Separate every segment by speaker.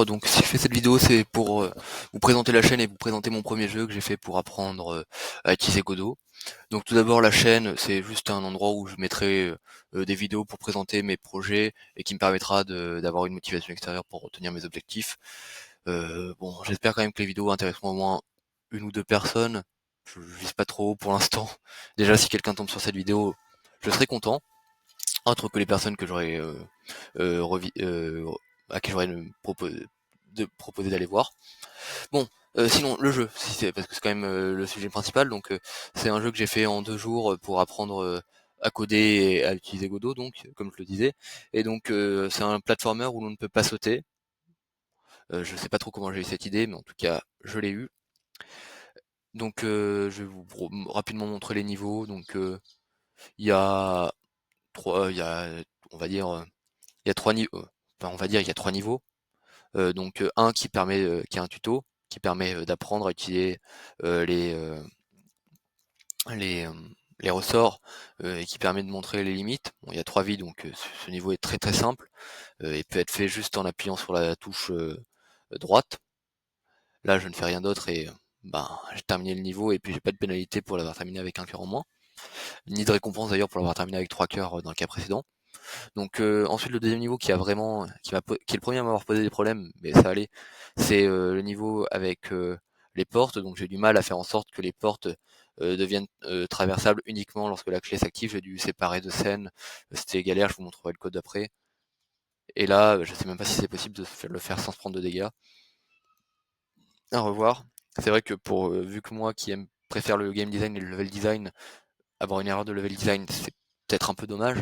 Speaker 1: Donc si je fais cette vidéo, c'est pour vous présenter la chaîne et vous présenter mon premier jeu que j'ai fait pour apprendre à utiliser Godot. Donc tout d'abord, la chaîne, c'est juste un endroit où je mettrai des vidéos pour présenter mes projets et qui me permettra d'avoir une motivation extérieure pour retenir mes objectifs. Bon, j'espère quand même que les vidéos intéresseront au moins une ou deux personnes. Je vise pas trop haut pour l'instant. Déjà, si quelqu'un tombe sur cette vidéo, je serai content. Autre que les personnes que j'aurais à qui j'aurais proposé d'aller voir. Bon, sinon le jeu, si c'est parce que c'est quand même le sujet principal, donc c'est un jeu que j'ai fait en 2 jours pour apprendre à coder et à utiliser Godot, donc comme je le disais. Et donc c'est un platformer où l'on ne peut pas sauter. Je sais pas trop comment j'ai eu cette idée, mais en tout cas je l'ai eu. Donc je vais vous rapidement montrer les niveaux. Donc il y a il y a, on va dire, il y a trois niveaux. Enfin, on va dire il y a 3 niveaux. Donc un qui permet, qui est un tuto, qui permet d'apprendre à utiliser euh, les, euh, les, euh, les ressorts et qui permet de montrer les limites. Bon, il y a 3 vies, donc ce niveau est très très simple. Il peut être fait juste en appuyant sur la touche droite. Là, je ne fais rien d'autre et j'ai terminé le niveau et puis j'ai pas de pénalité pour l'avoir terminé avec un cœur en moins, ni de récompense d'ailleurs pour l'avoir terminé avec 3 cœurs dans le cas précédent. Donc ensuite le deuxième niveau qui est le premier à m'avoir posé des problèmes, mais ça allait, c'est le niveau avec les portes. Donc j'ai du mal à faire en sorte que les portes deviennent traversables uniquement lorsque la clé s'active. J'ai dû séparer 2 scènes, c'était galère, je vous montrerai le code après. Et là, je sais même pas si c'est possible de le faire sans se prendre de dégâts. À revoir. C'est vrai que vu que moi qui préfère le game design et le level design, avoir une erreur de level design, c'est peut-être un peu dommage.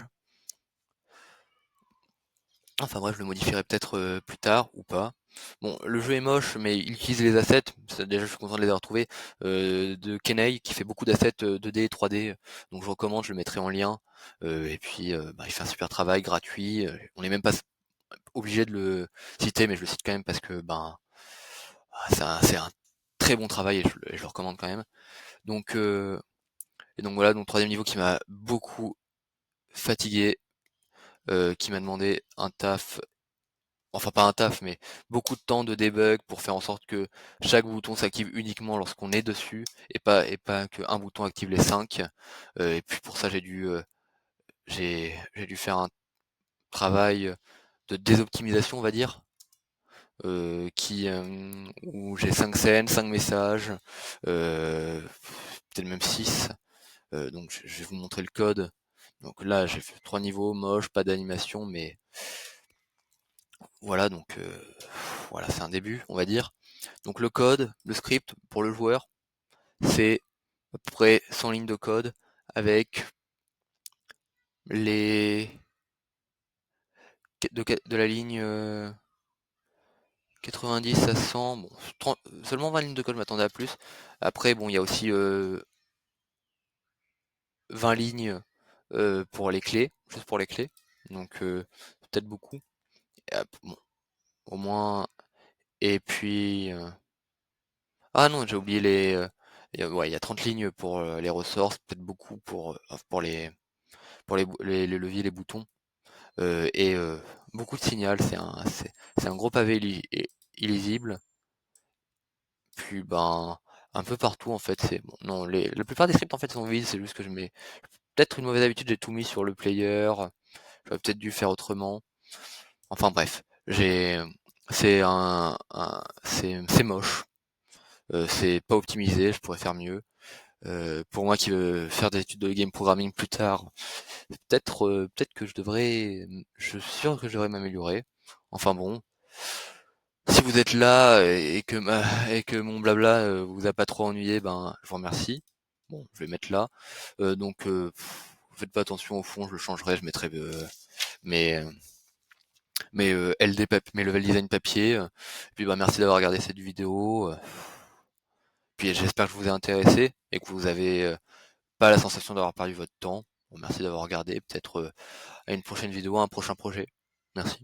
Speaker 1: Enfin bref, je le modifierai peut-être plus tard ou pas. Bon, le jeu est moche, mais il utilise les assets. Déjà, je suis content de les avoir trouvés. De Kenei, qui fait beaucoup d'assets 2D, 3D. Donc je recommande, je le mettrai en lien. Et puis, il fait un super travail, gratuit. On n'est même pas obligé de le citer, mais je le cite quand même parce que c'est un très bon travail et je le recommande quand même. Donc, et donc voilà, donc troisième niveau qui m'a beaucoup fatigué, qui m'a demandé un taf, enfin pas un taf, mais beaucoup de temps de debug pour faire en sorte que chaque bouton s'active uniquement lorsqu'on est dessus et pas qu'un bouton active les 5. Et puis pour ça j'ai dû faire un travail de désoptimisation, on va dire, où j'ai 5 scènes, 5 messages, peut-être même 6. Donc je vais vous montrer le code. Donc là j'ai fait 3 niveaux, moche, pas d'animation, mais voilà, donc voilà, c'est un début, on va dire. Donc le code, le script pour le joueur, c'est à peu près 100 lignes de code avec les de la ligne 90 à 100, bon, seulement 20 lignes de code, je m'attendais à plus. Après, bon, il y a aussi 20 lignes pour les clés, juste pour les clés. Donc peut-être beaucoup. Bon, au moins. Et puis ah non, j'ai oublié ouais, il y a 30 lignes pour les ressorts, c'est peut-être beaucoup pour les leviers, les boutons. Et beaucoup de signal, c'est un gros pavé illisible. Puis un peu partout en fait, c'est bon, non, la plupart des scripts en fait sont vides, c'est juste que je mets peut-être une mauvaise habitude, j'ai tout mis sur le player, j'aurais peut-être dû faire autrement. Enfin bref, c'est moche, c'est pas optimisé, je pourrais faire mieux. Pour moi qui veux faire des études de game programming plus tard, peut-être que je suis sûr que je devrais m'améliorer. Enfin bon, si vous êtes là et que mon blabla vous a pas trop ennuyé, je vous remercie. Bon, je vais mettre là. Donc faites pas attention au fond, je le changerai, je mettrai mes mes level design papier. Puis merci d'avoir regardé cette vidéo. Puis j'espère que je vous ai intéressé et que vous avez pas la sensation d'avoir perdu votre temps. Bon, merci d'avoir regardé. Peut-être à une prochaine vidéo, à un prochain projet. Merci.